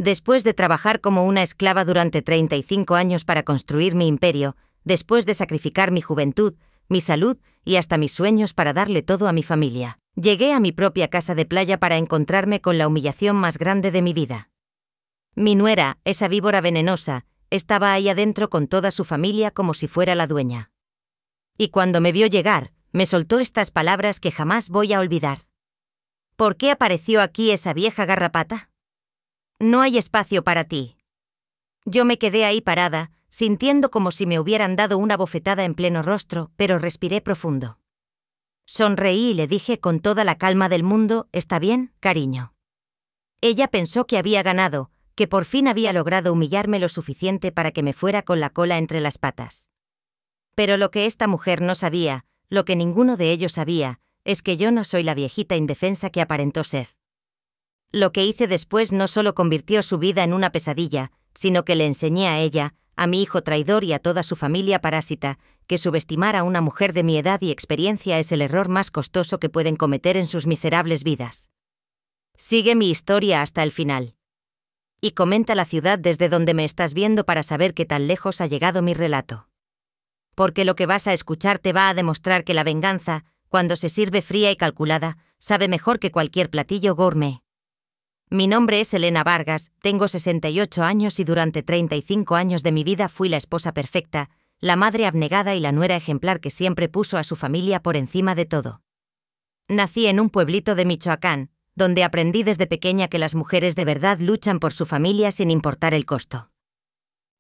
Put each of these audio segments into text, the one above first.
Después de trabajar como una esclava durante 35 años para construir mi imperio, después de sacrificar mi juventud, mi salud y hasta mis sueños para darle todo a mi familia, llegué a mi propia casa de playa para encontrarme con la humillación más grande de mi vida. Mi nuera, esa víbora venenosa, estaba ahí adentro con toda su familia como si fuera la dueña. Y cuando me vio llegar, me soltó estas palabras que jamás voy a olvidar. ¿Por qué apareció aquí esa vieja garrapata? No hay espacio para ti. Yo me quedé ahí parada, sintiendo como si me hubieran dado una bofetada en pleno rostro, pero respiré profundo. Sonreí y le dije con toda la calma del mundo, «¿Está bien, cariño?» Ella pensó que había ganado, que por fin había logrado humillarme lo suficiente para que me fuera con la cola entre las patas. Pero lo que esta mujer no sabía, lo que ninguno de ellos sabía, es que yo no soy la viejita indefensa que aparentó ser. Lo que hice después no solo convirtió su vida en una pesadilla, sino que le enseñé a ella, a mi hijo traidor y a toda su familia parásita, que subestimar a una mujer de mi edad y experiencia es el error más costoso que pueden cometer en sus miserables vidas. Sigue mi historia hasta el final. Y comenta la ciudad desde donde me estás viendo para saber qué tan lejos ha llegado mi relato. Porque lo que vas a escuchar te va a demostrar que la venganza, cuando se sirve fría y calculada, sabe mejor que cualquier platillo gourmet. Mi nombre es Elena Vargas, tengo 68 años y durante 35 años de mi vida fui la esposa perfecta, la madre abnegada y la nuera ejemplar que siempre puso a su familia por encima de todo. Nací en un pueblito de Michoacán, donde aprendí desde pequeña que las mujeres de verdad luchan por su familia sin importar el costo.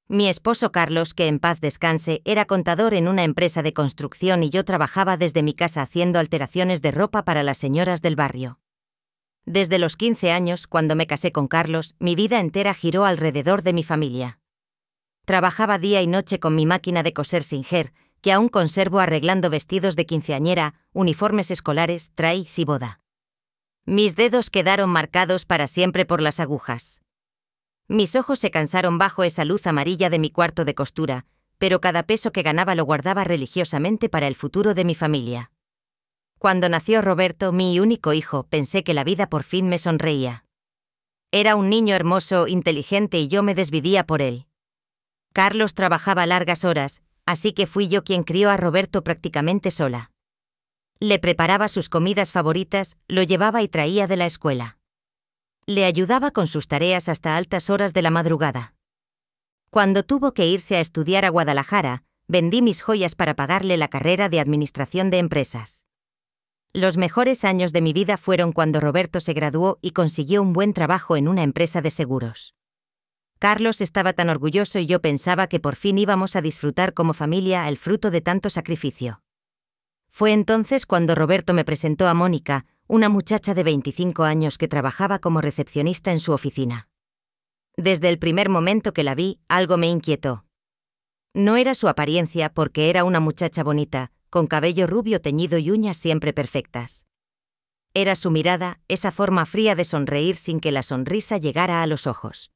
Mi esposo Carlos, que en paz descanse, era contador en una empresa de construcción y yo trabajaba desde mi casa haciendo alteraciones de ropa para las señoras del barrio. Desde los 15 años, cuando me casé con Carlos, mi vida entera giró alrededor de mi familia. Trabajaba día y noche con mi máquina de coser Singer, que aún conservo arreglando vestidos de quinceañera, uniformes escolares, trays y boda. Mis dedos quedaron marcados para siempre por las agujas. Mis ojos se cansaron bajo esa luz amarilla de mi cuarto de costura, pero cada peso que ganaba lo guardaba religiosamente para el futuro de mi familia. Cuando nació Roberto, mi único hijo, pensé que la vida por fin me sonreía. Era un niño hermoso, inteligente y yo me desvivía por él. Carlos trabajaba largas horas, así que fui yo quien crió a Roberto prácticamente sola. Le preparaba sus comidas favoritas, lo llevaba y traía de la escuela. Le ayudaba con sus tareas hasta altas horas de la madrugada. Cuando tuvo que irse a estudiar a Guadalajara, vendí mis joyas para pagarle la carrera de Administración de Empresas. Los mejores años de mi vida fueron cuando Roberto se graduó y consiguió un buen trabajo en una empresa de seguros. Carlos estaba tan orgulloso y yo pensaba que por fin íbamos a disfrutar como familia el fruto de tanto sacrificio. Fue entonces cuando Roberto me presentó a Mónica, una muchacha de 25 años que trabajaba como recepcionista en su oficina. Desde el primer momento que la vi, algo me inquietó. No era su apariencia porque era una muchacha bonita, con cabello rubio teñido y uñas siempre perfectas. Era su mirada, esa forma fría de sonreír sin que la sonrisa llegara a los ojos.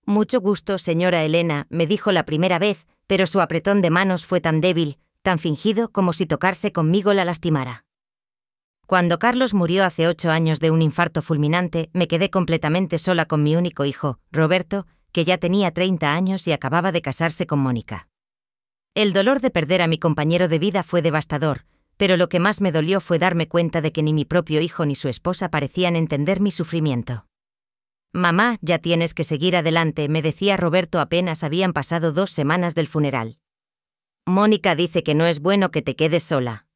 «Mucho gusto, señora Elena», me dijo la primera vez, pero su apretón de manos fue tan débil, tan fingido como si tocarse conmigo la lastimara. Cuando Carlos murió hace 8 años de un infarto fulminante, me quedé completamente sola con mi único hijo, Roberto, que ya tenía 30 años y acababa de casarse con Mónica. El dolor de perder a mi compañero de vida fue devastador, pero lo que más me dolió fue darme cuenta de que ni mi propio hijo ni su esposa parecían entender mi sufrimiento. «Mamá, ya tienes que seguir adelante», me decía Roberto apenas habían pasado 2 semanas del funeral. «Mónica dice que no es bueno que te quedes sola».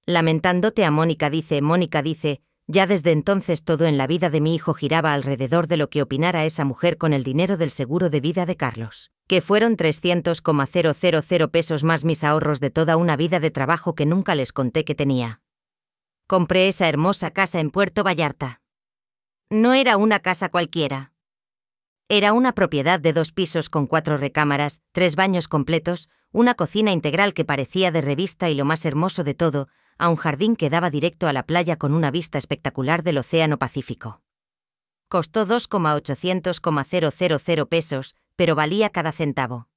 Lamentándote a Mónica dice, ya desde entonces todo en la vida de mi hijo giraba alrededor de lo que opinara esa mujer con el dinero del seguro de vida de Carlos, que fueron 300,000 pesos más mis ahorros de toda una vida de trabajo que nunca les conté que tenía. Compré esa hermosa casa en Puerto Vallarta. No era una casa cualquiera. Era una propiedad de 2 pisos con 4 recámaras, 3 baños completos, una cocina integral que parecía de revista y lo más hermoso de todo, a un jardín que daba directo a la playa con una vista espectacular del Océano Pacífico. Costó 2,800,000 pesos, pero valía cada centavo.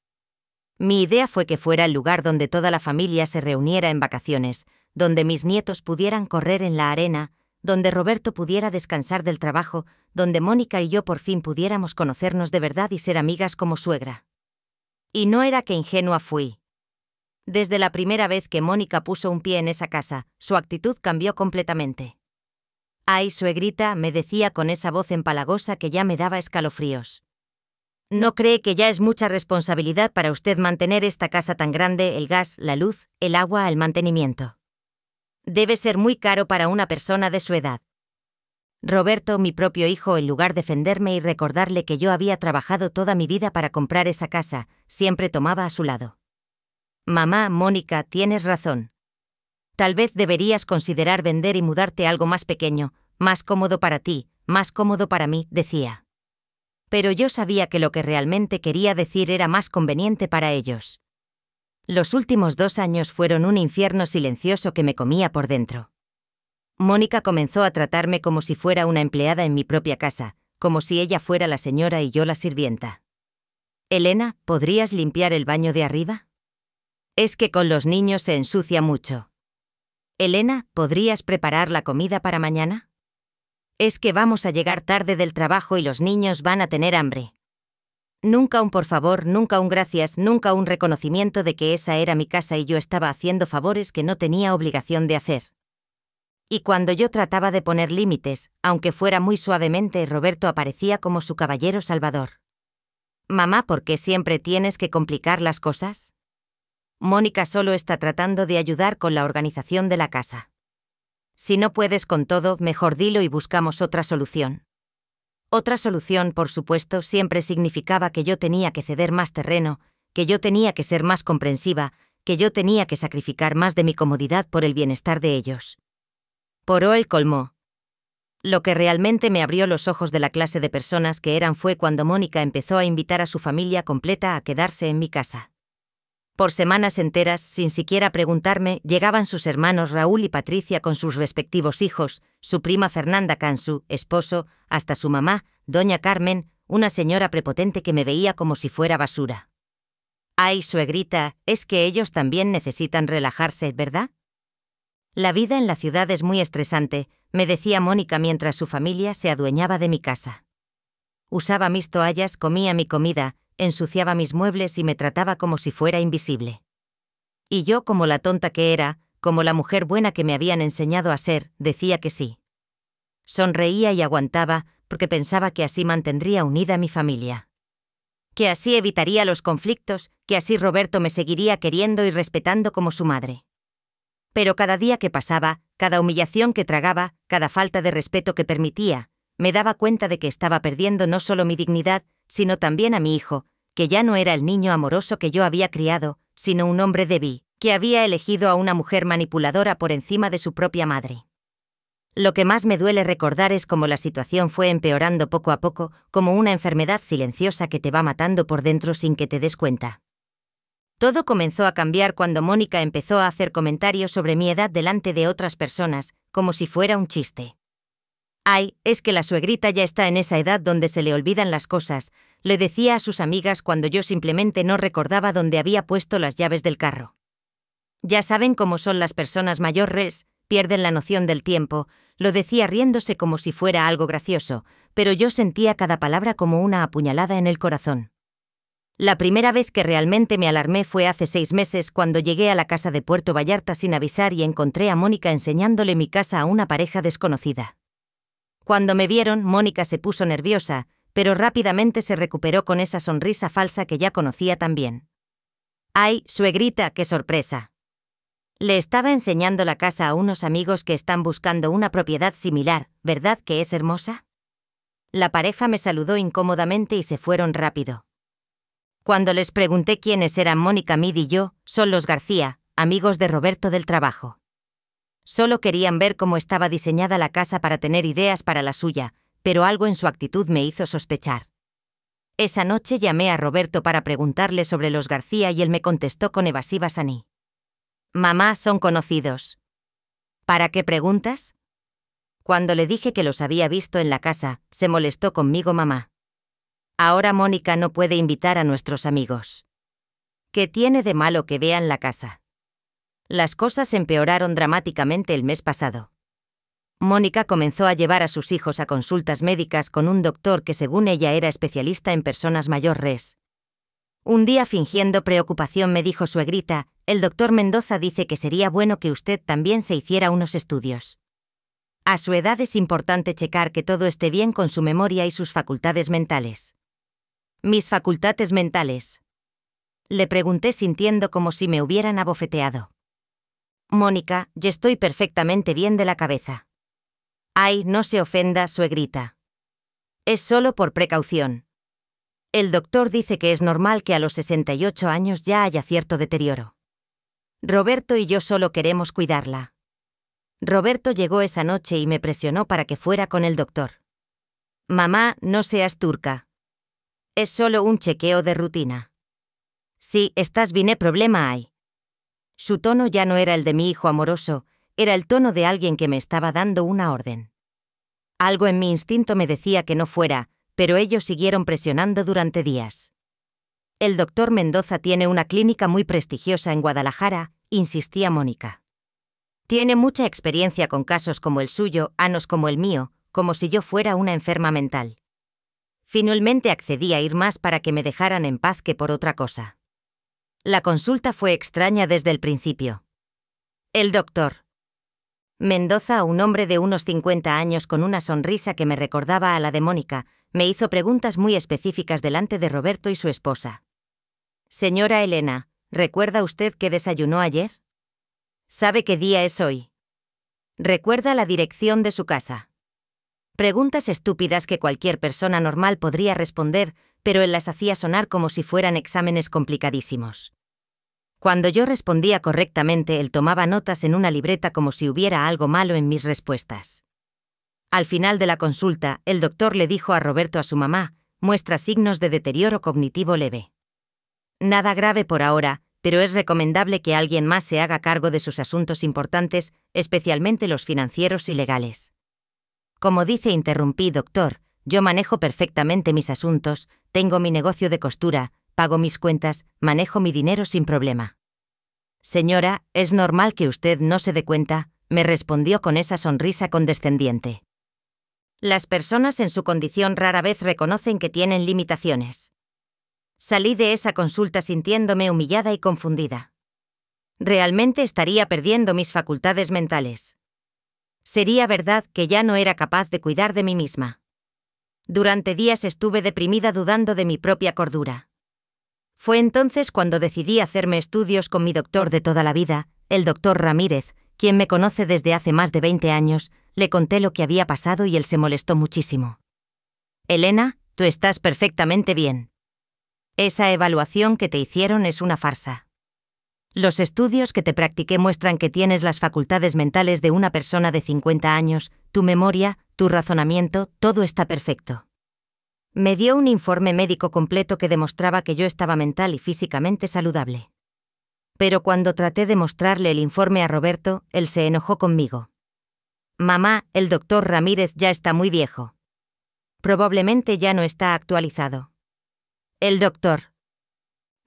Mi idea fue que fuera el lugar donde toda la familia se reuniera en vacaciones, donde mis nietos pudieran correr en la arena, donde Roberto pudiera descansar del trabajo, donde Mónica y yo por fin pudiéramos conocernos de verdad y ser amigas como suegra. Y no era que ingenua fui. Desde la primera vez que Mónica puso un pie en esa casa, su actitud cambió completamente. «Ay, suegrita», me decía con esa voz empalagosa que ya me daba escalofríos. «¿No cree que ya es mucha responsabilidad para usted mantener esta casa tan grande, el gas, la luz, el agua, el mantenimiento? Debe ser muy caro para una persona de su edad». Roberto, mi propio hijo, en lugar de defenderme y recordarle que yo había trabajado toda mi vida para comprar esa casa, siempre tomaba a su lado. «Mamá, Mónica, tienes razón. Tal vez deberías considerar vender y mudarte a algo más pequeño, más cómodo para ti, más cómodo para mí», decía. Pero yo sabía que lo que realmente quería decir era más conveniente para ellos. Los últimos 2 años fueron un infierno silencioso que me comía por dentro. Mónica comenzó a tratarme como si fuera una empleada en mi propia casa, como si ella fuera la señora y yo la sirvienta. «Elena, ¿podrías limpiar el baño de arriba? Es que con los niños se ensucia mucho. Elena, ¿podrías preparar la comida para mañana? Es que vamos a llegar tarde del trabajo y los niños van a tener hambre». Nunca un por favor, nunca un gracias, nunca un reconocimiento de que esa era mi casa y yo estaba haciendo favores que no tenía obligación de hacer. Y cuando yo trataba de poner límites, aunque fuera muy suavemente, Roberto aparecía como su caballero salvador. «Mamá, ¿por qué siempre tienes que complicar las cosas? Mónica solo está tratando de ayudar con la organización de la casa. Si no puedes con todo, mejor dilo y buscamos otra solución». Otra solución, por supuesto, siempre significaba que yo tenía que ceder más terreno, que yo tenía que ser más comprensiva, que yo tenía que sacrificar más de mi comodidad por el bienestar de ellos. Poró el colmo. Lo que realmente me abrió los ojos de la clase de personas que eran fue cuando Mónica empezó a invitar a su familia completa a quedarse en mi casa. Por semanas enteras, sin siquiera preguntarme, llegaban sus hermanos Raúl y Patricia con sus respectivos hijos, su prima Fernanda con su esposo, hasta su mamá, doña Carmen, una señora prepotente que me veía como si fuera basura. «Ay, suegrita, es que ellos también necesitan relajarse, ¿verdad? La vida en la ciudad es muy estresante», me decía Mónica mientras su familia se adueñaba de mi casa. Usaba mis toallas, comía mi comida, ensuciaba mis muebles y me trataba como si fuera invisible. Y yo, como la tonta que era, como la mujer buena que me habían enseñado a ser, decía que sí. Sonreía y aguantaba, porque pensaba que así mantendría unida mi familia. Que así evitaría los conflictos, que así Roberto me seguiría queriendo y respetando como su madre. Pero cada día que pasaba, cada humillación que tragaba, cada falta de respeto que permitía, me daba cuenta de que estaba perdiendo no solo mi dignidad, sino también a mi hijo, que ya no era el niño amoroso que yo había criado, sino un hombre débil, que había elegido a una mujer manipuladora por encima de su propia madre. Lo que más me duele recordar es cómo la situación fue empeorando poco a poco, como una enfermedad silenciosa que te va matando por dentro sin que te des cuenta. Todo comenzó a cambiar cuando Mónica empezó a hacer comentarios sobre mi edad delante de otras personas, como si fuera un chiste. «Ay, es que la suegrita ya está en esa edad donde se le olvidan las cosas», le decía a sus amigas cuando yo simplemente no recordaba dónde había puesto las llaves del carro. «Ya saben cómo son las personas mayores, pierden la noción del tiempo», lo decía riéndose como si fuera algo gracioso, pero yo sentía cada palabra como una apuñalada en el corazón. La primera vez que realmente me alarmé fue hace 6 meses cuando llegué a la casa de Puerto Vallarta sin avisar y encontré a Mónica enseñándole mi casa a una pareja desconocida. Cuando me vieron, Mónica se puso nerviosa, pero rápidamente se recuperó con esa sonrisa falsa que ya conocía tan bien. «Ay, suegrita, qué sorpresa. Le estaba enseñando la casa a unos amigos que están buscando una propiedad similar, ¿verdad que es hermosa?». La pareja me saludó incómodamente y se fueron rápido. Cuando les pregunté quiénes eran Mónica Mid y yo, son los García, amigos de Roberto del trabajo. Solo querían ver cómo estaba diseñada la casa para tener ideas para la suya, pero algo en su actitud me hizo sospechar. Esa noche llamé a Roberto para preguntarle sobre los García y él me contestó con evasiva saní. «Mamá, son conocidos». «¿Para qué preguntas?». Cuando le dije que los había visto en la casa, se molestó conmigo mamá. «Ahora Mónica no puede invitar a nuestros amigos». «¿Qué tiene de malo que vean la casa?». Las cosas empeoraron dramáticamente el mes pasado. Mónica comenzó a llevar a sus hijos a consultas médicas con un doctor que según ella era especialista en personas mayores. Un día, fingiendo preocupación, me dijo suegrita: el doctor Mendoza dice que sería bueno que usted también se hiciera unos estudios. A su edad es importante checar que todo esté bien con su memoria y sus facultades mentales. ¿Mis facultades mentales?, le pregunté sintiendo como si me hubieran abofeteado. Mónica, yo estoy perfectamente bien de la cabeza. Ay, no se ofenda, suegrita. Es solo por precaución. El doctor dice que es normal que a los 68 años ya haya cierto deterioro. Roberto y yo solo queremos cuidarla. Roberto llegó esa noche y me presionó para que fuera con el doctor. Mamá, no seas turca. Es solo un chequeo de rutina. Si estás bien, ¿qué problema hay? Su tono ya no era el de mi hijo amoroso, era el tono de alguien que me estaba dando una orden. Algo en mi instinto me decía que no fuera, pero ellos siguieron presionando durante días. El doctor Mendoza tiene una clínica muy prestigiosa en Guadalajara, insistía Mónica. Tiene mucha experiencia con casos como el suyo, anos como el mío, como si yo fuera una enferma mental. Finalmente accedí a ir más para que me dejaran en paz que por otra cosa. La consulta fue extraña desde el principio. El doctor Mendoza, un hombre de unos 50 años con una sonrisa que me recordaba a la de Mónica, me hizo preguntas muy específicas delante de Roberto y su esposa. Señora Elena, ¿recuerda usted qué desayunó ayer? ¿Sabe qué día es hoy? ¿Recuerda la dirección de su casa? Preguntas estúpidas que cualquier persona normal podría responder, pero él las hacía sonar como si fueran exámenes complicadísimos. Cuando yo respondía correctamente, él tomaba notas en una libreta como si hubiera algo malo en mis respuestas. Al final de la consulta, el doctor le dijo a Roberto a su mamá: muestra signos de deterioro cognitivo leve. Nada grave por ahora, pero es recomendable que alguien más se haga cargo de sus asuntos importantes, especialmente los financieros y legales. Como dice, interrumpí: doctor, yo manejo perfectamente mis asuntos, tengo mi negocio de costura, pago mis cuentas, manejo mi dinero sin problema. Señora, es normal que usted no se dé cuenta, me respondió con esa sonrisa condescendiente. Las personas en su condición rara vez reconocen que tienen limitaciones. Salí de esa consulta sintiéndome humillada y confundida. Realmente estaría perdiendo mis facultades mentales. Sería verdad que ya no era capaz de cuidar de mí misma. Durante días estuve deprimida, dudando de mi propia cordura. Fue entonces cuando decidí hacerme estudios con mi doctor de toda la vida, el doctor Ramírez, quien me conoce desde hace más de 20 años, le conté lo que había pasado y él se molestó muchísimo. Elena, tú estás perfectamente bien. Esa evaluación que te hicieron es una farsa. Los estudios que te practiqué muestran que tienes las facultades mentales de una persona de 50 años, tu memoria, tu razonamiento, todo está perfecto. Me dio un informe médico completo que demostraba que yo estaba mental y físicamente saludable. Pero cuando traté de mostrarle el informe a Roberto, él se enojó conmigo. Mamá, el doctor Ramírez ya está muy viejo. Probablemente ya no está actualizado. El doctor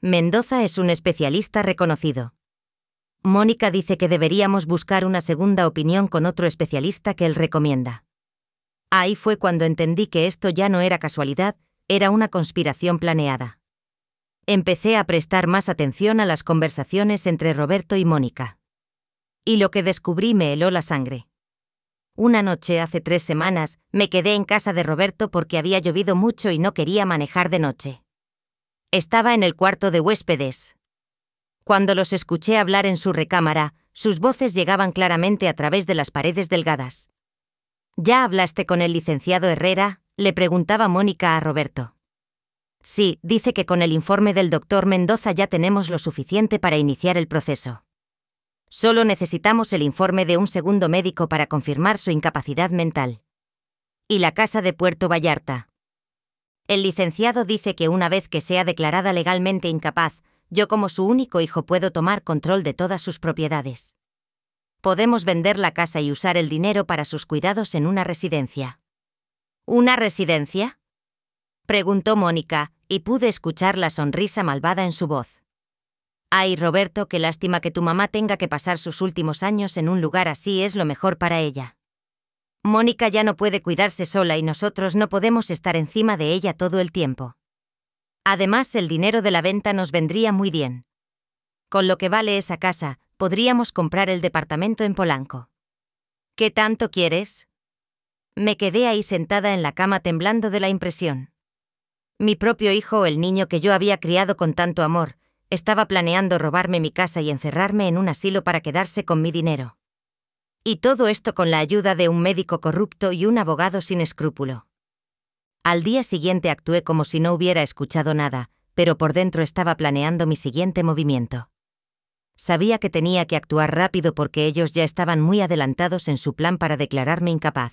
Mendoza es un especialista reconocido. Mónica dice que deberíamos buscar una segunda opinión con otro especialista que él recomienda. Ahí fue cuando entendí que esto ya no era casualidad, era una conspiración planeada. Empecé a prestar más atención a las conversaciones entre Roberto y Mónica. Y lo que descubrí me heló la sangre. Una noche hace 3 semanas, me quedé en casa de Roberto porque había llovido mucho y no quería manejar de noche. Estaba en el cuarto de huéspedes. Cuando los escuché hablar en su recámara, sus voces llegaban claramente a través de las paredes delgadas. ¿Ya hablaste con el licenciado Herrera?, le preguntaba Mónica a Roberto. Sí, dice que con el informe del doctor Mendoza ya tenemos lo suficiente para iniciar el proceso. Solo necesitamos el informe de un segundo médico para confirmar su incapacidad mental. ¿Y la casa de Puerto Vallarta? El licenciado dice que una vez que sea declarada legalmente incapaz, yo como su único hijo puedo tomar control de todas sus propiedades. Podemos vender la casa y usar el dinero para sus cuidados en una residencia. ¿Una residencia?, preguntó Mónica, y pude escuchar la sonrisa malvada en su voz. Ay, Roberto, qué lástima que tu mamá tenga que pasar sus últimos años en un lugar así, es lo mejor para ella. Mónica ya no puede cuidarse sola y nosotros no podemos estar encima de ella todo el tiempo. Además, el dinero de la venta nos vendría muy bien. Con lo que vale esa casa, podríamos comprar el departamento en Polanco. ¿Qué tanto quieres? Me quedé ahí sentada en la cama temblando de la impresión. Mi propio hijo, el niño que yo había criado con tanto amor, estaba planeando robarme mi casa y encerrarme en un asilo para quedarse con mi dinero. Y todo esto con la ayuda de un médico corrupto y un abogado sin escrúpulo. Al día siguiente actué como si no hubiera escuchado nada, pero por dentro estaba planeando mi siguiente movimiento. Sabía que tenía que actuar rápido porque ellos ya estaban muy adelantados en su plan para declararme incapaz.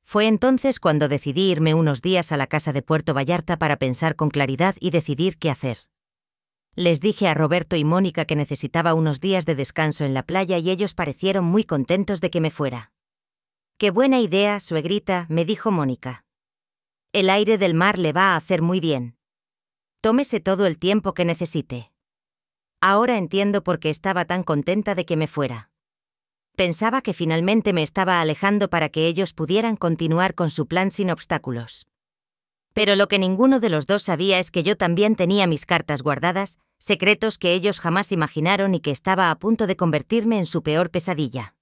Fue entonces cuando decidí irme unos días a la casa de Puerto Vallarta para pensar con claridad y decidir qué hacer. Les dije a Roberto y Mónica que necesitaba unos días de descanso en la playa y ellos parecieron muy contentos de que me fuera. «Qué buena idea, suegrita», me dijo Mónica. «El aire del mar le va a hacer muy bien. Tómese todo el tiempo que necesite». Ahora entiendo por qué estaba tan contenta de que me fuera. Pensaba que finalmente me estaba alejando para que ellos pudieran continuar con su plan sin obstáculos. Pero lo que ninguno de los dos sabía es que yo también tenía mis cartas guardadas, secretos que ellos jamás imaginaron y que estaba a punto de convertirme en su peor pesadilla.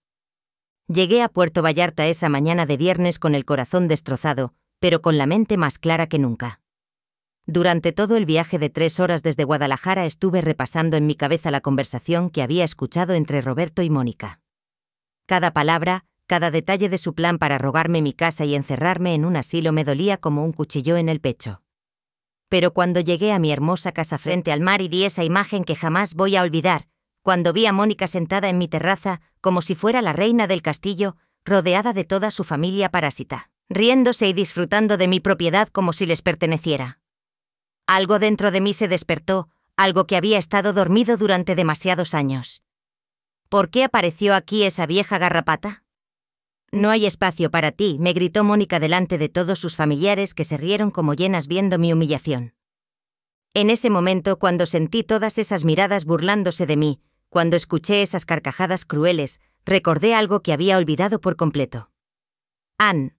Llegué a Puerto Vallarta esa mañana de viernes con el corazón destrozado, pero con la mente más clara que nunca. Durante todo el viaje de 3 horas desde Guadalajara estuve repasando en mi cabeza la conversación que había escuchado entre Roberto y Mónica. Cada palabra, cada detalle de su plan para robarme mi casa y encerrarme en un asilo me dolía como un cuchillo en el pecho. Pero cuando llegué a mi hermosa casa frente al mar y vi esa imagen que jamás voy a olvidar, cuando vi a Mónica sentada en mi terraza, como si fuera la reina del castillo, rodeada de toda su familia parásita, riéndose y disfrutando de mi propiedad como si les perteneciera. Algo dentro de mí se despertó, algo que había estado dormido durante demasiados años. ¿Por qué apareció aquí esa vieja garrapata? «No hay espacio para ti», me gritó Mónica delante de todos sus familiares que se rieron como hienas viendo mi humillación. En ese momento, cuando sentí todas esas miradas burlándose de mí, cuando escuché esas carcajadas crueles, recordé algo que había olvidado por completo. Ann.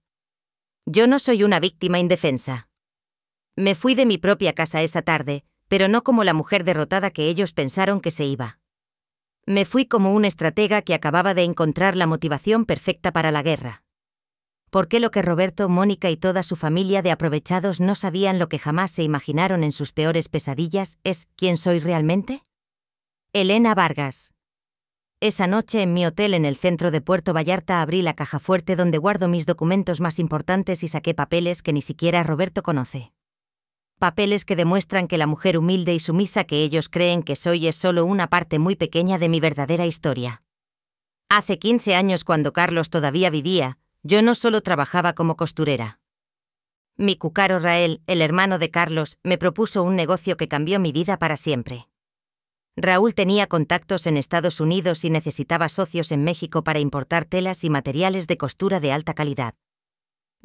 Yo no soy una víctima indefensa. Me fui de mi propia casa esa tarde, pero no como la mujer derrotada que ellos pensaron que se iba. Me fui como un estratega que acababa de encontrar la motivación perfecta para la guerra. ¿Por qué lo que Roberto, Mónica y toda su familia de aprovechados no sabían lo que jamás se imaginaron en sus peores pesadillas es quién soy realmente? Elena Vargas. Esa noche en mi hotel en el centro de Puerto Vallarta abrí la caja fuerte donde guardo mis documentos más importantes y saqué papeles que ni siquiera Roberto conoce. Papeles que demuestran que la mujer humilde y sumisa que ellos creen que soy es solo una parte muy pequeña de mi verdadera historia. Hace 15 años, cuando Carlos todavía vivía, yo no solo trabajaba como costurera. Mi cucaro Rael, el hermano de Carlos, me propuso un negocio que cambió mi vida para siempre. Raúl tenía contactos en Estados Unidos y necesitaba socios en México para importar telas y materiales de costura de alta calidad.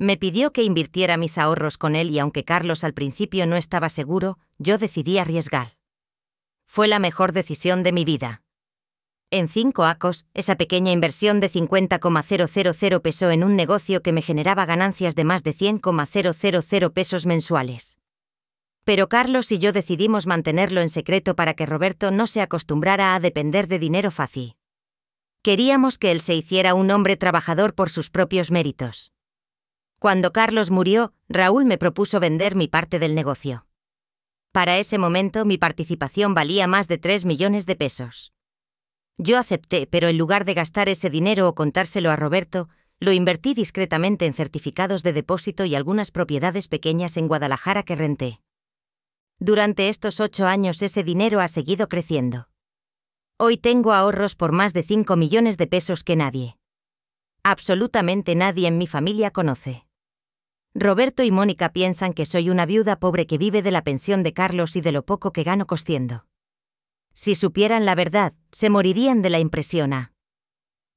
Me pidió que invirtiera mis ahorros con él y aunque Carlos al principio no estaba seguro, yo decidí arriesgar. Fue la mejor decisión de mi vida. En 5 acos, esa pequeña inversión de 50,000 pesó en un negocio que me generaba ganancias de más de 100,000 pesos mensuales. Pero Carlos y yo decidimos mantenerlo en secreto para que Roberto no se acostumbrara a depender de dinero fácil. Queríamos que él se hiciera un hombre trabajador por sus propios méritos. Cuando Carlos murió, Raúl me propuso vender mi parte del negocio. Para ese momento mi participación valía más de 3 millones de pesos. Yo acepté, pero en lugar de gastar ese dinero o contárselo a Roberto, lo invertí discretamente en certificados de depósito y algunas propiedades pequeñas en Guadalajara que renté. Durante estos 8 años ese dinero ha seguido creciendo. Hoy tengo ahorros por más de 5 millones de pesos que nadie, absolutamente nadie en mi familia conoce. Roberto y Mónica piensan que soy una viuda pobre que vive de la pensión de Carlos y de lo poco que gano cosiendo. Si supieran la verdad, se morirían de la impresión.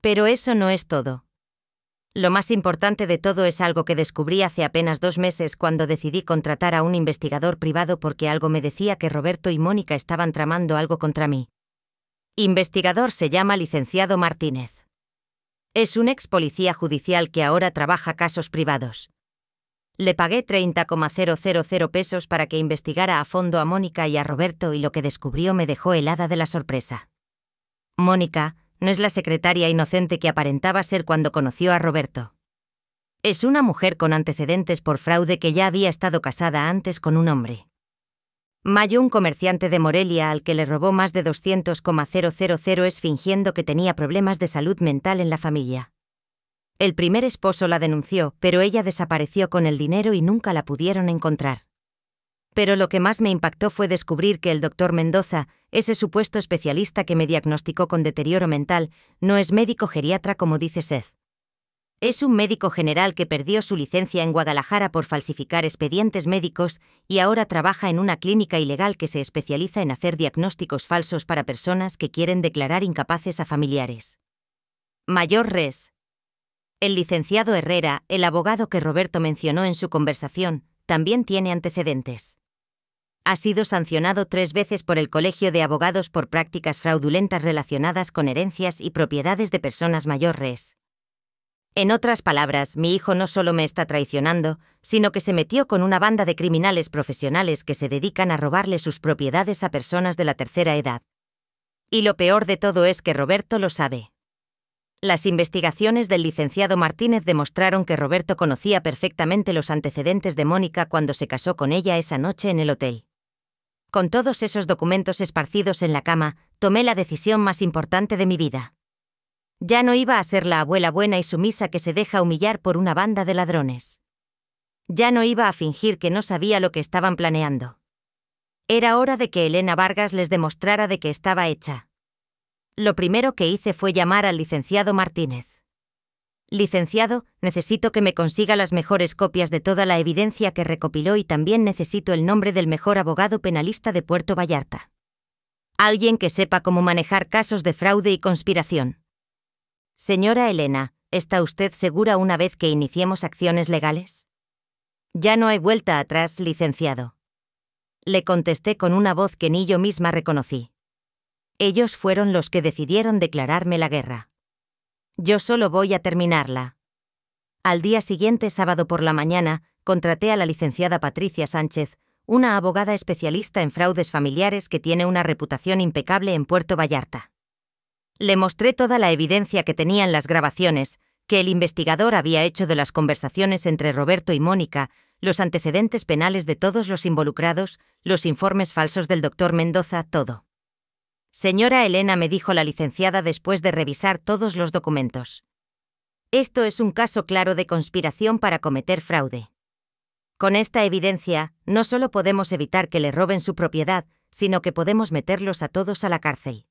Pero eso no es todo. Lo más importante de todo es algo que descubrí hace apenas 2 meses cuando decidí contratar a un investigador privado porque algo me decía que Roberto y Mónica estaban tramando algo contra mí. Investigador se llama licenciado Martínez. Es un ex policía judicial que ahora trabaja casos privados. Le pagué 30,000 pesos para que investigara a fondo a Mónica y a Roberto y lo que descubrió me dejó helada de la sorpresa. Mónica no es la secretaria inocente que aparentaba ser cuando conoció a Roberto. Es una mujer con antecedentes por fraude que ya había estado casada antes con un hombre. Mayo, un comerciante de Morelia al que le robó más de 200,000 es fingiendo que tenía problemas de salud mental en la familia. El primer esposo la denunció, pero ella desapareció con el dinero y nunca la pudieron encontrar. Pero lo que más me impactó fue descubrir que el doctor Mendoza, ese supuesto especialista que me diagnosticó con deterioro mental, no es médico geriatra como dice Seth. Es un médico general que perdió su licencia en Guadalajara por falsificar expedientes médicos y ahora trabaja en una clínica ilegal que se especializa en hacer diagnósticos falsos para personas que quieren declarar incapaces a familiares. Mayor res. El licenciado Herrera, el abogado que Roberto mencionó en su conversación, también tiene antecedentes. Ha sido sancionado 3 veces por el Colegio de Abogados por prácticas fraudulentas relacionadas con herencias y propiedades de personas mayores. En otras palabras, mi hijo no solo me está traicionando, sino que se metió con una banda de criminales profesionales que se dedican a robarle sus propiedades a personas de la tercera edad. Y lo peor de todo es que Roberto lo sabe. Las investigaciones del licenciado Martínez demostraron que Roberto conocía perfectamente los antecedentes de Mónica cuando se casó con ella esa noche en el hotel. Con todos esos documentos esparcidos en la cama, tomé la decisión más importante de mi vida. Ya no iba a ser la abuela buena y sumisa que se deja humillar por una banda de ladrones. Ya no iba a fingir que no sabía lo que estaban planeando. Era hora de que Elena Vargas les demostrara de qué estaba hecha. Lo primero que hice fue llamar al licenciado Martínez. Licenciado, necesito que me consiga las mejores copias de toda la evidencia que recopiló y también necesito el nombre del mejor abogado penalista de Puerto Vallarta. Alguien que sepa cómo manejar casos de fraude y conspiración. Señora Elena, ¿está usted segura una vez que iniciemos acciones legales? Ya no hay vuelta atrás, licenciado. Le contesté con una voz que ni yo misma reconocí. Ellos fueron los que decidieron declararme la guerra. Yo solo voy a terminarla. Al día siguiente, sábado por la mañana, contraté a la licenciada Patricia Sánchez, una abogada especialista en fraudes familiares que tiene una reputación impecable en Puerto Vallarta. Le mostré toda la evidencia que tenían las grabaciones, que el investigador había hecho de las conversaciones entre Roberto y Mónica, los antecedentes penales de todos los involucrados, los informes falsos del doctor Mendoza, todo. Señora Elena, me dijo la licenciada después de revisar todos los documentos. Esto es un caso claro de conspiración para cometer fraude. Con esta evidencia, no solo podemos evitar que le roben su propiedad, sino que podemos meterlos a todos a la cárcel.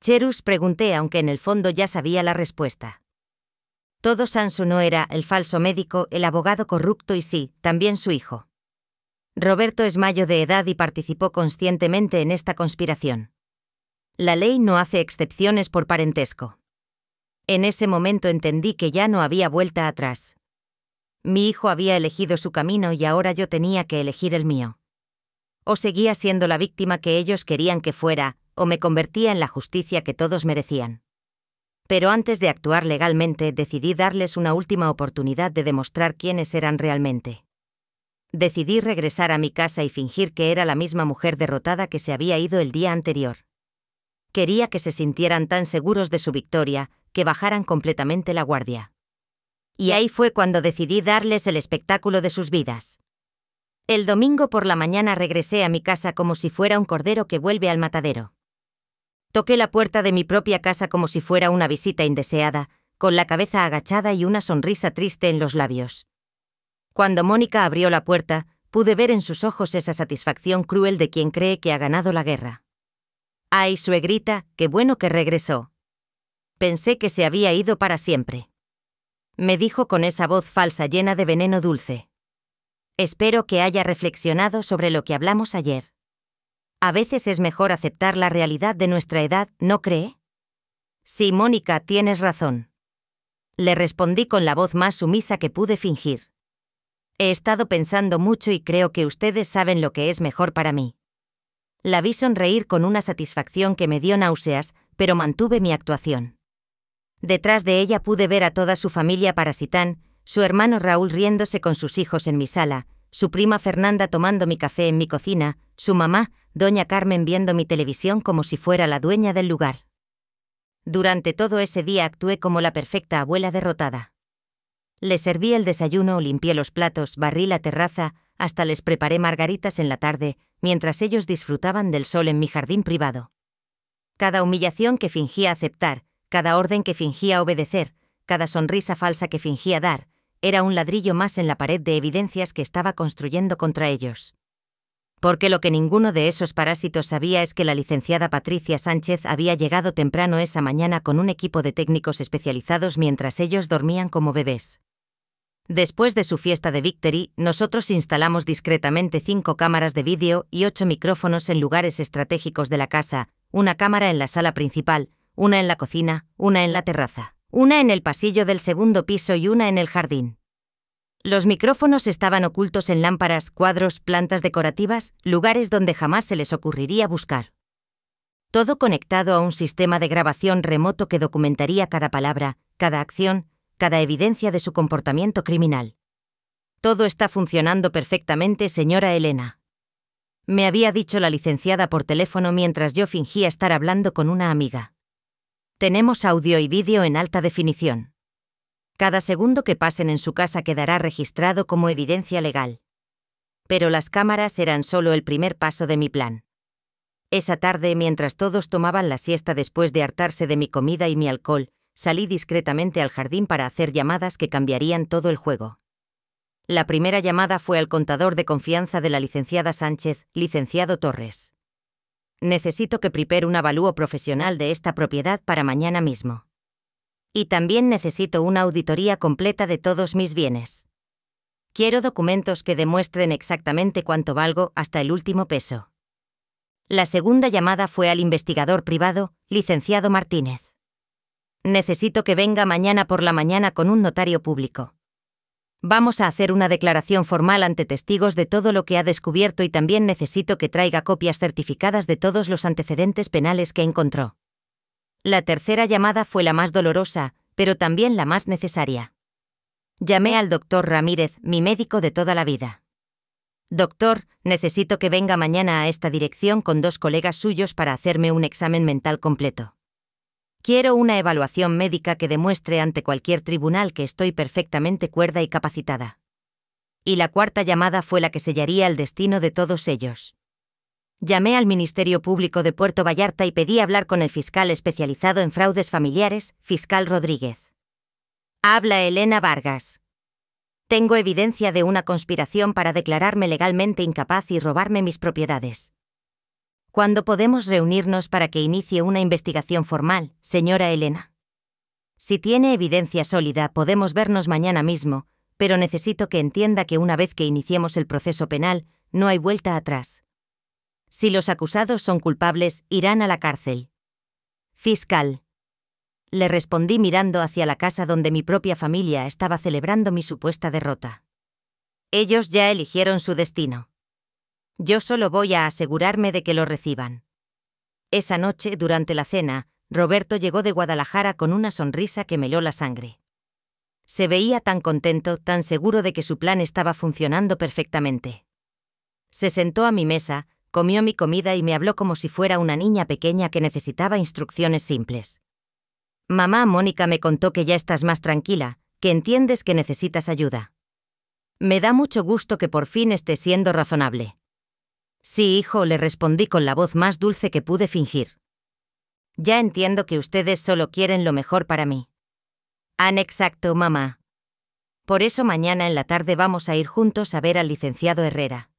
Cherus, pregunté, aunque en el fondo ya sabía la respuesta. Todo Sansu no era el falso médico, el abogado corrupto y sí, también su hijo. Roberto es mayor de edad y participó conscientemente en esta conspiración. La ley no hace excepciones por parentesco. En ese momento entendí que ya no había vuelta atrás. Mi hijo había elegido su camino y ahora yo tenía que elegir el mío. O seguía siendo la víctima que ellos querían que fuera, o me convertía en la justicia que todos merecían. Pero antes de actuar legalmente, decidí darles una última oportunidad de demostrar quiénes eran realmente. Decidí regresar a mi casa y fingir que era la misma mujer derrotada que se había ido el día anterior. Quería que se sintieran tan seguros de su victoria, que bajaran completamente la guardia. Y ahí fue cuando decidí darles el espectáculo de sus vidas. El domingo por la mañana regresé a mi casa como si fuera un cordero que vuelve al matadero. Toqué la puerta de mi propia casa como si fuera una visita indeseada, con la cabeza agachada y una sonrisa triste en los labios. Cuando Mónica abrió la puerta, pude ver en sus ojos esa satisfacción cruel de quien cree que ha ganado la guerra. ¡Ay, suegrita, qué bueno que regresó! Pensé que se había ido para siempre. Me dijo con esa voz falsa llena de veneno dulce. Espero que haya reflexionado sobre lo que hablamos ayer. A veces es mejor aceptar la realidad de nuestra edad, ¿no cree? Sí, Mónica, tienes razón. Le respondí con la voz más sumisa que pude fingir. He estado pensando mucho y creo que ustedes saben lo que es mejor para mí. La vi sonreír con una satisfacción que me dio náuseas, pero mantuve mi actuación. Detrás de ella pude ver a toda su familia parasitán, su hermano Raúl riéndose con sus hijos en mi sala, su prima Fernanda tomando mi café en mi cocina, su mamá, doña Carmen viendo mi televisión como si fuera la dueña del lugar. Durante todo ese día actué como la perfecta abuela derrotada. Les serví el desayuno, limpié los platos, barrí la terraza, hasta les preparé margaritas en la tarde, mientras ellos disfrutaban del sol en mi jardín privado. Cada humillación que fingía aceptar, cada orden que fingía obedecer, cada sonrisa falsa que fingía dar, era un ladrillo más en la pared de evidencias que estaba construyendo contra ellos. Porque lo que ninguno de esos parásitos sabía es que la licenciada Patricia Sánchez había llegado temprano esa mañana con un equipo de técnicos especializados mientras ellos dormían como bebés. Después de su fiesta de Victory, nosotros instalamos discretamente 5 cámaras de vídeo y 8 micrófonos en lugares estratégicos de la casa, una cámara en la sala principal, una en la cocina, una en la terraza, una en el pasillo del segundo piso y una en el jardín. Los micrófonos estaban ocultos en lámparas, cuadros, plantas decorativas, lugares donde jamás se les ocurriría buscar. Todo conectado a un sistema de grabación remoto que documentaría cada palabra, cada acción, cada evidencia de su comportamiento criminal. Todo está funcionando perfectamente, señora Elena. Me había dicho la licenciada por teléfono mientras yo fingía estar hablando con una amiga. Tenemos audio y vídeo en alta definición. Cada segundo que pasen en su casa quedará registrado como evidencia legal. Pero las cámaras eran solo el primer paso de mi plan. Esa tarde, mientras todos tomaban la siesta después de hartarse de mi comida y mi alcohol, salí discretamente al jardín para hacer llamadas que cambiarían todo el juego. La primera llamada fue al contador de confianza de la licenciada Sánchez, licenciado Torres. Necesito que prepare un avalúo profesional de esta propiedad para mañana mismo. Y también necesito una auditoría completa de todos mis bienes. Quiero documentos que demuestren exactamente cuánto valgo hasta el último peso. La segunda llamada fue al investigador privado, licenciado Martínez. Necesito que venga mañana por la mañana con un notario público. Vamos a hacer una declaración formal ante testigos de todo lo que ha descubierto y también necesito que traiga copias certificadas de todos los antecedentes penales que encontró. La tercera llamada fue la más dolorosa, pero también la más necesaria. Llamé al doctor Ramírez, mi médico de toda la vida. Doctor, necesito que venga mañana a esta dirección con 2 colegas suyos para hacerme un examen mental completo. Quiero una evaluación médica que demuestre ante cualquier tribunal que estoy perfectamente cuerda y capacitada. Y la cuarta llamada fue la que sellaría el destino de todos ellos. Llamé al Ministerio Público de Puerto Vallarta y pedí hablar con el fiscal especializado en fraudes familiares, fiscal Rodríguez. Habla Elena Vargas. Tengo evidencia de una conspiración para declararme legalmente incapaz y robarme mis propiedades. ¿Cuándo podemos reunirnos para que inicie una investigación formal, señora Elena? Si tiene evidencia sólida, podemos vernos mañana mismo, pero necesito que entienda que una vez que iniciemos el proceso penal, no hay vuelta atrás. Si los acusados son culpables, irán a la cárcel. Fiscal. Le respondí mirando hacia la casa donde mi propia familia estaba celebrando mi supuesta derrota. Ellos ya eligieron su destino. Yo solo voy a asegurarme de que lo reciban. Esa noche, durante la cena, Roberto llegó de Guadalajara con una sonrisa que me heló la sangre. Se veía tan contento, tan seguro de que su plan estaba funcionando perfectamente. Se sentó a mi mesa, comió mi comida y me habló como si fuera una niña pequeña que necesitaba instrucciones simples. Mamá Mónica me contó que ya estás más tranquila, que entiendes que necesitas ayuda. Me da mucho gusto que por fin estés siendo razonable. Sí, hijo, le respondí con la voz más dulce que pude fingir. Ya entiendo que ustedes solo quieren lo mejor para mí. Exacto, mamá. Por eso mañana en la tarde vamos a ir juntos a ver al licenciado Herrera.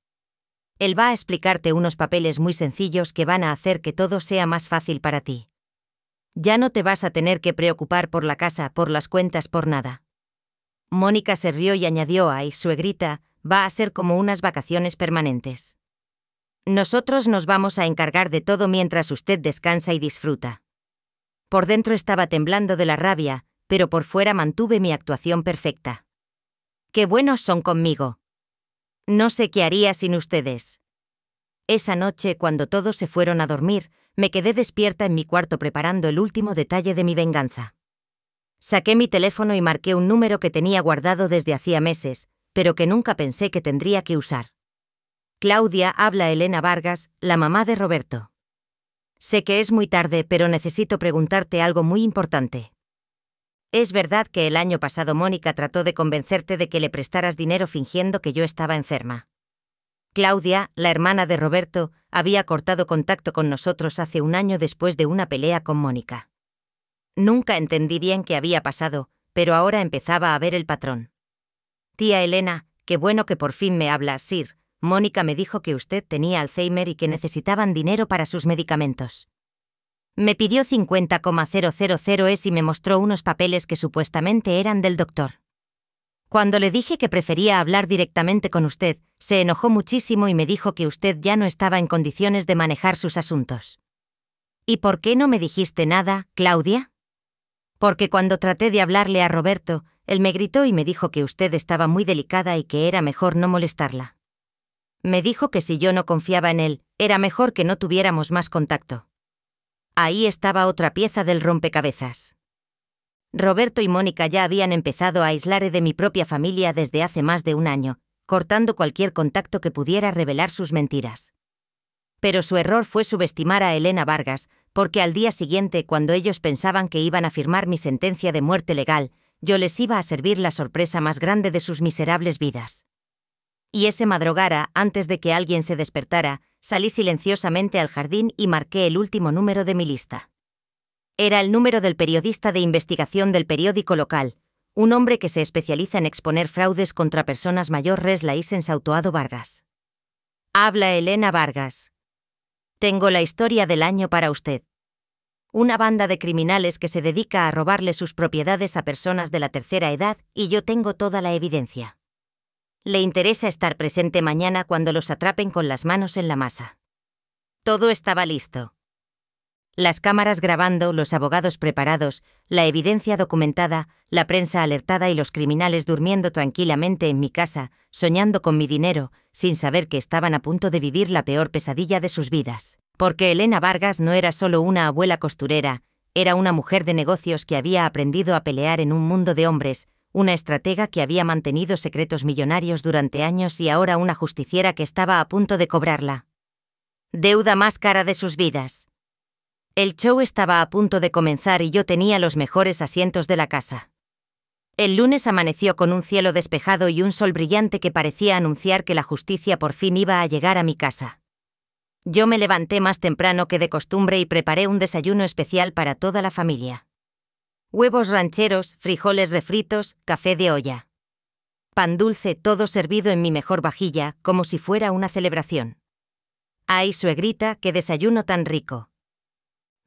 Él va a explicarte unos papeles muy sencillos que van a hacer que todo sea más fácil para ti. Ya no te vas a tener que preocupar por la casa, por las cuentas, por nada. Mónica se rió y añadió: ay, suegrita, va a ser como unas vacaciones permanentes. Nosotros nos vamos a encargar de todo mientras usted descansa y disfruta. Por dentro estaba temblando de la rabia, pero por fuera mantuve mi actuación perfecta. ¡Qué buenos son conmigo! No sé qué haría sin ustedes. Esa noche, cuando todos se fueron a dormir, me quedé despierta en mi cuarto preparando el último detalle de mi venganza. Saqué mi teléfono y marqué un número que tenía guardado desde hacía meses, pero que nunca pensé que tendría que usar. Claudia, habla Elena Vargas, la mamá de Roberto. Sé que es muy tarde, pero necesito preguntarte algo muy importante. ¿Es verdad que el año pasado Mónica trató de convencerte de que le prestaras dinero fingiendo que yo estaba enferma? Claudia, la hermana de Roberto, había cortado contacto con nosotros hace un año después de una pelea con Mónica. Nunca entendí bien qué había pasado, pero ahora empezaba a ver el patrón. Tía Elena, qué bueno que por fin me habla, Sir. Mónica me dijo que usted tenía Alzheimer y que necesitaban dinero para sus medicamentos. Me pidió 50,000 es y me mostró unos papeles que supuestamente eran del doctor. Cuando le dije que prefería hablar directamente con usted, se enojó muchísimo y me dijo que usted ya no estaba en condiciones de manejar sus asuntos. ¿Y por qué no me dijiste nada, Claudia? Porque cuando traté de hablarle a Roberto, él me gritó y me dijo que usted estaba muy delicada y que era mejor no molestarla. Me dijo que si yo no confiaba en él, era mejor que no tuviéramos más contacto. Ahí estaba otra pieza del rompecabezas. Roberto y Mónica ya habían empezado a aislarme de mi propia familia desde hace más de un año, cortando cualquier contacto que pudiera revelar sus mentiras. Pero su error fue subestimar a Elena Vargas, porque al día siguiente, cuando ellos pensaban que iban a firmar mi sentencia de muerte legal, yo les iba a servir la sorpresa más grande de sus miserables vidas. Y ese madrugada, antes de que alguien se despertara, salí silenciosamente al jardín y marqué el último número de mi lista. Era el número del periodista de investigación del periódico local, un hombre que se especializa en exponer fraudes contra personas mayores en Sautoado Vargas. Habla Elena Vargas. Tengo la historia del año para usted. Una banda de criminales que se dedica a robarle sus propiedades a personas de la tercera edad y yo tengo toda la evidencia. Le interesa estar presente mañana cuando los atrapen con las manos en la masa. Todo estaba listo. Las cámaras grabando, los abogados preparados, la evidencia documentada, la prensa alertada y los criminales durmiendo tranquilamente en mi casa, soñando con mi dinero, sin saber que estaban a punto de vivir la peor pesadilla de sus vidas. Porque Elena Vargas no era solo una abuela costurera, era una mujer de negocios que había aprendido a pelear en un mundo de hombres, una estratega que había mantenido secretos millonarios durante años y ahora una justiciera que estaba a punto de cobrarla deuda más cara de sus vidas. El show estaba a punto de comenzar y yo tenía los mejores asientos de la casa. El lunes amaneció con un cielo despejado y un sol brillante que parecía anunciar que la justicia por fin iba a llegar a mi casa. Yo me levanté más temprano que de costumbre y preparé un desayuno especial para toda la familia. Huevos rancheros, frijoles refritos, café de olla. Pan dulce, todo servido en mi mejor vajilla, como si fuera una celebración. ¡Ay, suegrita, qué desayuno tan rico!,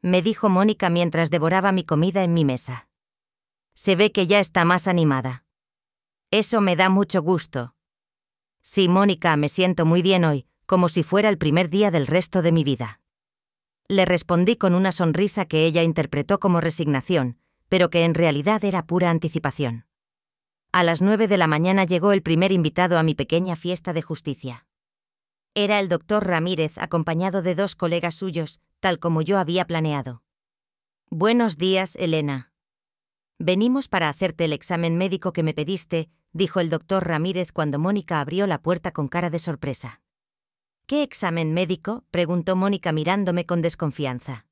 me dijo Mónica mientras devoraba mi comida en mi mesa. Se ve que ya está más animada. Eso me da mucho gusto. Sí, Mónica, me siento muy bien hoy, como si fuera el primer día del resto de mi vida. Le respondí con una sonrisa que ella interpretó como resignación, pero que en realidad era pura anticipación. A las 9 de la mañana llegó el primer invitado a mi pequeña fiesta de justicia. Era el doctor Ramírez, acompañado de 2 colegas suyos, tal como yo había planeado. Buenos días, Elena. Venimos para hacerte el examen médico que me pediste, dijo el doctor Ramírez cuando Mónica abrió la puerta con cara de sorpresa. ¿Qué examen médico?, preguntó Mónica mirándome con desconfianza.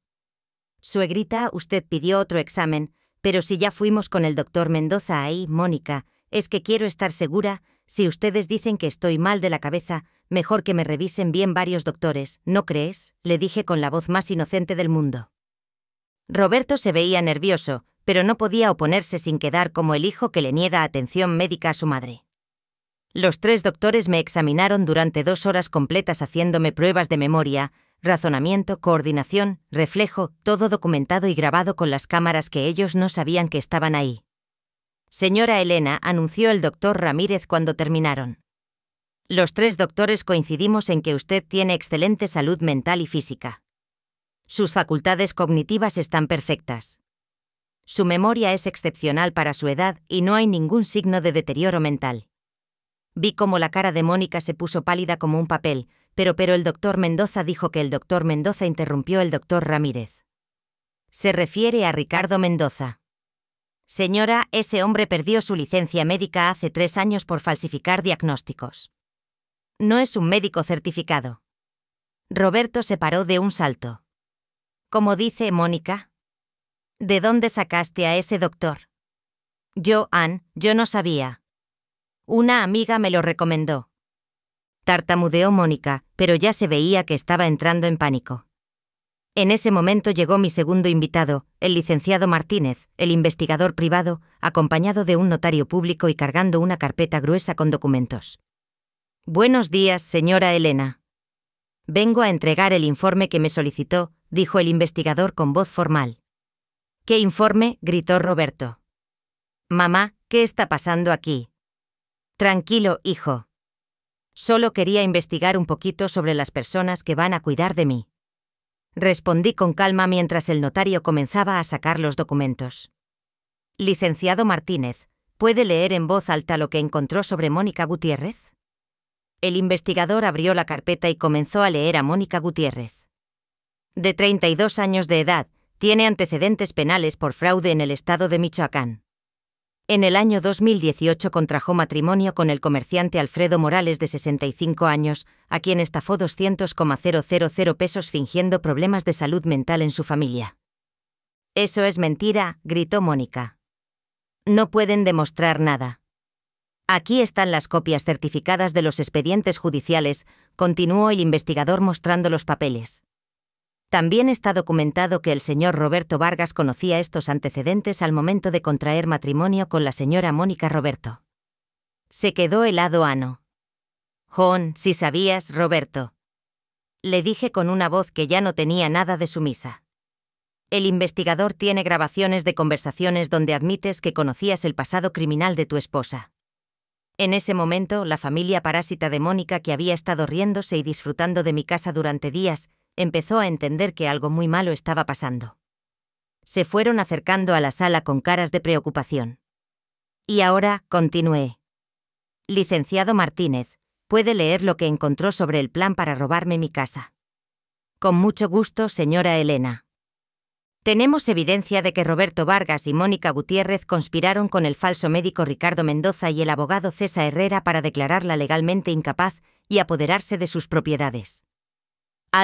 Suegrita, usted pidió otro examen, pero si ya fuimos con el doctor Mendoza ahí, Mónica, es que quiero estar segura, si ustedes dicen que estoy mal de la cabeza, mejor que me revisen bien varios doctores, ¿no crees?, le dije con la voz más inocente del mundo. Roberto se veía nervioso, pero no podía oponerse sin quedar como el hijo que le niega atención médica a su madre. Los 3 doctores me examinaron durante 2 horas completas haciéndome pruebas de memoria, razonamiento, coordinación, reflejo, todo documentado y grabado con las cámaras que ellos no sabían que estaban ahí. Señora Elena, anunció el doctor Ramírez cuando terminaron. Los 3 doctores coincidimos en que usted tiene excelente salud mental y física. Sus facultades cognitivas están perfectas. Su memoria es excepcional para su edad y no hay ningún signo de deterioro mental. Vi cómo la cara de Mónica se puso pálida como un papel, pero el doctor Mendoza dijo que el doctor Mendoza interrumpió el doctor Ramírez. ¿Se refiere a Ricardo Mendoza? Señora, ese hombre perdió su licencia médica hace 3 años por falsificar diagnósticos. No es un médico certificado. Roberto se paró de un salto. ¿Cómo dice Mónica? ¿De dónde sacaste a ese doctor? Yo no sabía. Una amiga me lo recomendó. Tartamudeó Mónica, pero ya se veía que estaba entrando en pánico. En ese momento llegó mi segundo invitado, el licenciado Martínez, el investigador privado, acompañado de un notario público y cargando una carpeta gruesa con documentos. Buenos días, señora Elena. Vengo a entregar el informe que me solicitó, dijo el investigador con voz formal. ¿Qué informe?, gritó Roberto. Mamá, ¿qué está pasando aquí? Tranquilo, hijo. Solo quería investigar un poquito sobre las personas que van a cuidar de mí. Respondí con calma mientras el notario comenzaba a sacar los documentos. Licenciado Martínez, ¿puede leer en voz alta lo que encontró sobre Mónica Gutiérrez? El investigador abrió la carpeta y comenzó a leer a Mónica Gutiérrez. De 32 años de edad, tiene antecedentes penales por fraude en el estado de Michoacán. En el año 2018 contrajo matrimonio con el comerciante Alfredo Morales, de 65 años, a quien estafó 200,000 pesos fingiendo problemas de salud mental en su familia. «Eso es mentira», gritó Mónica. «No pueden demostrar nada». «Aquí están las copias certificadas de los expedientes judiciales», continuó el investigador mostrando los papeles. También está documentado que el señor Roberto Vargas conocía estos antecedentes al momento de contraer matrimonio con la señora Mónica Roberto. Se quedó helado Ano. «Jon, si sabías, Roberto», le dije con una voz que ya no tenía nada de sumisa. «El investigador tiene grabaciones de conversaciones donde admites que conocías el pasado criminal de tu esposa». En ese momento, la familia parásita de Mónica, que había estado riéndose y disfrutando de mi casa durante días, empezó a entender que algo muy malo estaba pasando. Se fueron acercando a la sala con caras de preocupación. Y ahora, continué. Licenciado Martínez, ¿puede leer lo que encontró sobre el plan para robarme mi casa? Con mucho gusto, señora Elena. Tenemos evidencia de que Roberto Vargas y Mónica Gutiérrez conspiraron con el falso médico Ricardo Mendoza y el abogado César Herrera para declararla legalmente incapaz y apoderarse de sus propiedades.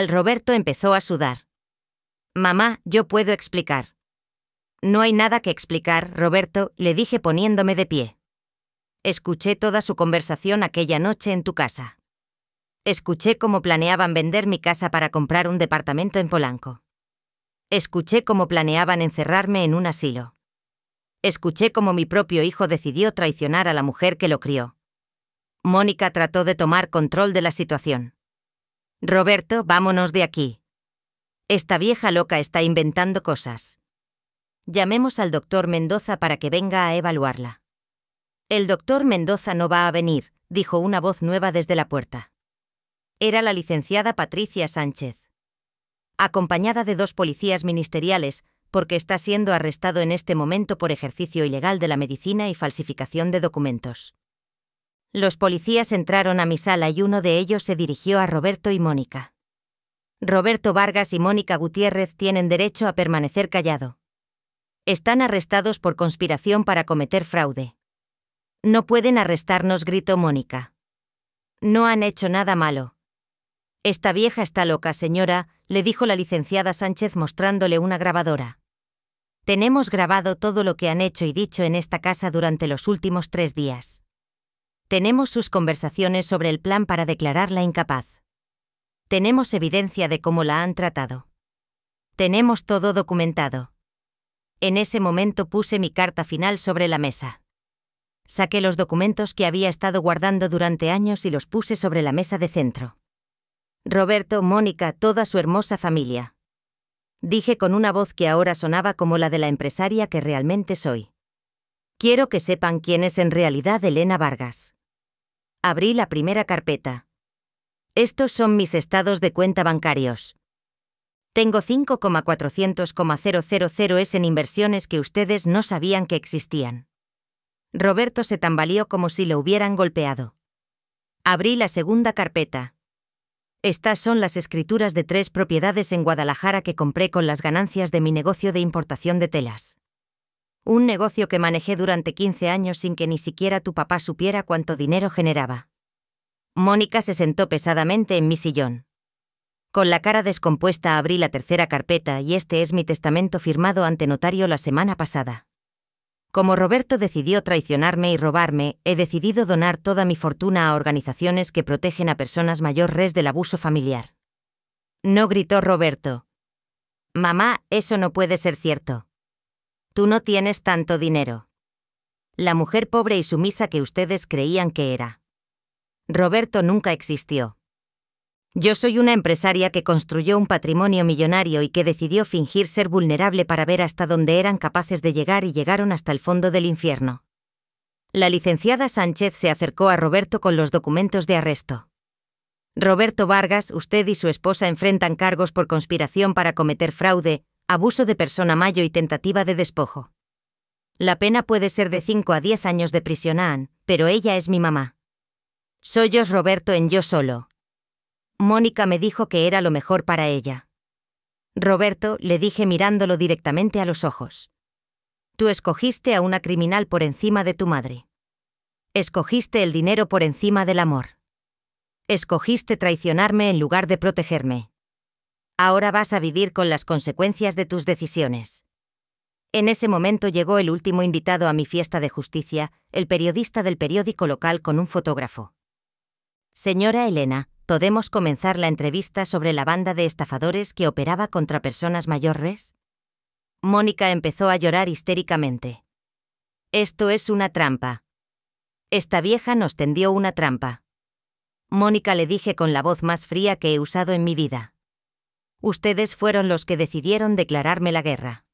Roberto empezó a sudar. «Mamá, yo puedo explicar». «No hay nada que explicar, Roberto», le dije poniéndome de pie. «Escuché toda su conversación aquella noche en tu casa. Escuché cómo planeaban vender mi casa para comprar un departamento en Polanco. Escuché cómo planeaban encerrarme en un asilo. Escuché cómo mi propio hijo decidió traicionar a la mujer que lo crió. Mónica trató de tomar control de la situación. Roberto, vámonos de aquí. Esta vieja loca está inventando cosas. Llamemos al doctor Mendoza para que venga a evaluarla». «El doctor Mendoza no va a venir», dijo una voz nueva desde la puerta. Era la licenciada Patricia Sánchez. Acompañada de 2 policías ministeriales, porque está siendo arrestado en este momento por ejercicio ilegal de la medicina y falsificación de documentos. Los policías entraron a mi sala y uno de ellos se dirigió a Roberto y Mónica. «Roberto Vargas y Mónica Gutiérrez tienen derecho a permanecer callado. Están arrestados por conspiración para cometer fraude». «No pueden arrestarnos», gritó Mónica. «No han hecho nada malo». «Esta vieja está loca, señora», le dijo la licenciada Sánchez mostrándole una grabadora. «Tenemos grabado todo lo que han hecho y dicho en esta casa durante los últimos 3 días. Tenemos sus conversaciones sobre el plan para declararla incapaz. Tenemos evidencia de cómo la han tratado. Tenemos todo documentado». En ese momento puse mi carta final sobre la mesa. Saqué los documentos que había estado guardando durante años y los puse sobre la mesa de centro. «Roberto, Mónica, toda su hermosa familia», dije con una voz que ahora sonaba como la de la empresaria que realmente soy. «Quiero que sepan quién es en realidad Elena Vargas». Abrí la primera carpeta. «Estos son mis estados de cuenta bancarios. Tengo 5,400,000 en inversiones que ustedes no sabían que existían». Roberto se tambaleó como si lo hubieran golpeado. Abrí la segunda carpeta. «Estas son las escrituras de 3 propiedades en Guadalajara que compré con las ganancias de mi negocio de importación de telas. Un negocio que manejé durante 15 años sin que ni siquiera tu papá supiera cuánto dinero generaba. Mónica se sentó pesadamente en mi sillón. Con la cara descompuesta abrí la tercera carpeta y este es mi testamento firmado ante notario la semana pasada. Como Roberto decidió traicionarme y robarme, he decidido donar toda mi fortuna a organizaciones que protegen a personas mayores del abuso familiar. No, gritó Roberto. Mamá, eso no puede ser cierto. Tú no tienes tanto dinero. La mujer pobre y sumisa que ustedes creían que era. Roberto nunca existió. Yo soy una empresaria que construyó un patrimonio millonario y que decidió fingir ser vulnerable para ver hasta dónde eran capaces de llegar y llegaron hasta el fondo del infierno. La licenciada Sánchez se acercó a Roberto con los documentos de arresto. Roberto Vargas, usted y su esposa enfrentan cargos por conspiración para cometer fraude, abuso de persona mayor y tentativa de despojo. La pena puede ser de 5 a 10 años de prisión, pero ella es mi mamá. Soy yo, Roberto, en yo solo. Mónica me dijo que era lo mejor para ella. Roberto, le dije mirándolo directamente a los ojos. Tú escogiste a una criminal por encima de tu madre. Escogiste el dinero por encima del amor. Escogiste traicionarme en lugar de protegerme. Ahora vas a vivir con las consecuencias de tus decisiones. En ese momento llegó el último invitado a mi fiesta de justicia, el periodista del periódico local con un fotógrafo. Señora Elena, ¿podemos comenzar la entrevista sobre la banda de estafadores que operaba contra personas mayores? Mónica empezó a llorar histéricamente. Esto es una trampa. Esta vieja nos tendió una trampa. Mónica, le dije con la voz más fría que he usado en mi vida. Ustedes fueron los que decidieron declararme la guerra.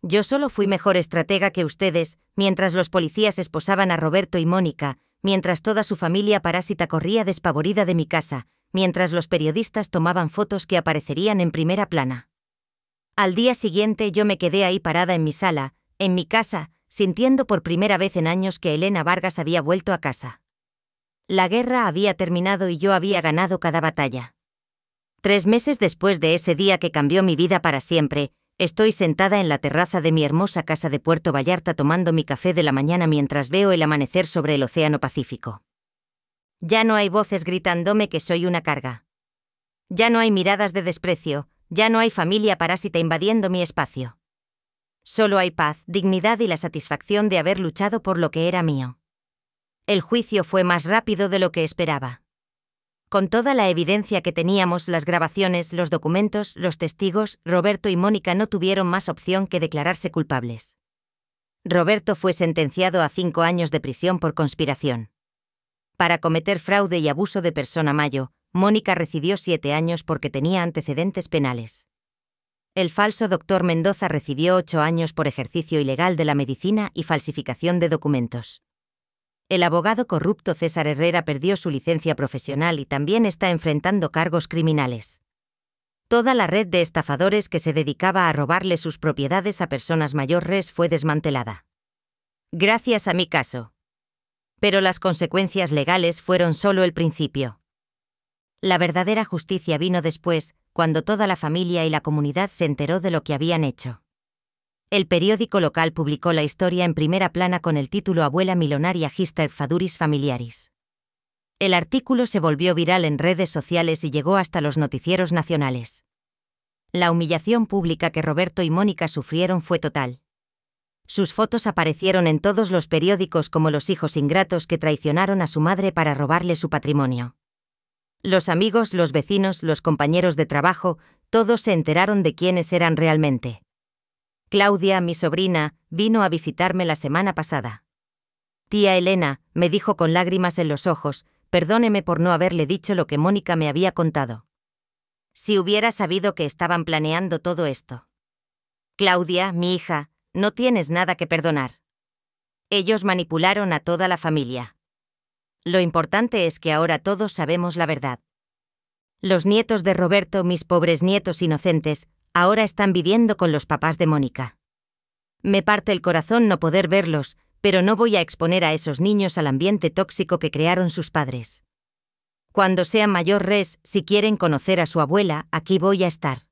Yo solo fui mejor estratega que ustedes, mientras los policías esposaban a Roberto y Mónica, mientras toda su familia parásita corría despavorida de mi casa, mientras los periodistas tomaban fotos que aparecerían en primera plana. Al día siguiente yo me quedé ahí parada en mi sala, en mi casa, sintiendo por primera vez en años que Elena Vargas había vuelto a casa. La guerra había terminado y yo había ganado cada batalla. 3 meses después de ese día que cambió mi vida para siempre, estoy sentada en la terraza de mi hermosa casa de Puerto Vallarta tomando mi café de la mañana mientras veo el amanecer sobre el Océano Pacífico. Ya no hay voces gritándome que soy una carga. Ya no hay miradas de desprecio, ya no hay familia parásita invadiendo mi espacio. Solo hay paz, dignidad y la satisfacción de haber luchado por lo que era mío. El juicio fue más rápido de lo que esperaba. Con toda la evidencia que teníamos, las grabaciones, los documentos, los testigos, Roberto y Mónica no tuvieron más opción que declararse culpables. Roberto fue sentenciado a 5 años de prisión por conspiración. Para cometer fraude y abuso de persona mayor, Mónica recibió 7 años porque tenía antecedentes penales. El falso doctor Mendoza recibió 8 años por ejercicio ilegal de la medicina y falsificación de documentos. El abogado corrupto César Herrera perdió su licencia profesional y también está enfrentando cargos criminales. Toda la red de estafadores que se dedicaba a robarle sus propiedades a personas mayores fue desmantelada. Gracias a mi caso. Pero las consecuencias legales fueron solo el principio. La verdadera justicia vino después, cuando toda la familia y la comunidad se enteró de lo que habían hecho. El periódico local publicó la historia en primera plana con el título Abuela milonaria Hister Faduris Familiaris. El artículo se volvió viral en redes sociales y llegó hasta los noticieros nacionales. La humillación pública que Roberto y Mónica sufrieron fue total. Sus fotos aparecieron en todos los periódicos como los hijos ingratos que traicionaron a su madre para robarle su patrimonio. Los amigos, los vecinos, los compañeros de trabajo, todos se enteraron de quiénes eran realmente. Claudia, mi sobrina, vino a visitarme la semana pasada. Tía Elena, me dijo con lágrimas en los ojos, perdóneme por no haberle dicho lo que Mónica me había contado. Si hubiera sabido que estaban planeando todo esto. Claudia, mi hija, no tienes nada que perdonar. Ellos manipularon a toda la familia. Lo importante es que ahora todos sabemos la verdad. Los nietos de Roberto, mis pobres nietos inocentes, ahora están viviendo con los papás de Mónica. Me parte el corazón no poder verlos, pero no voy a exponer a esos niños al ambiente tóxico que crearon sus padres. Cuando sean mayores, si quieren conocer a su abuela, aquí voy a estar.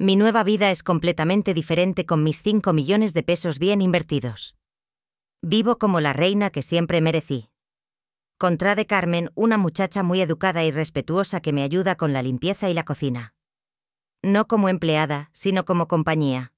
Mi nueva vida es completamente diferente con mis 5 millones de pesos bien invertidos. Vivo como la reina que siempre merecí. Contrade Carmen, una muchacha muy educada y respetuosa que me ayuda con la limpieza y la cocina. No como empleada, sino como compañía.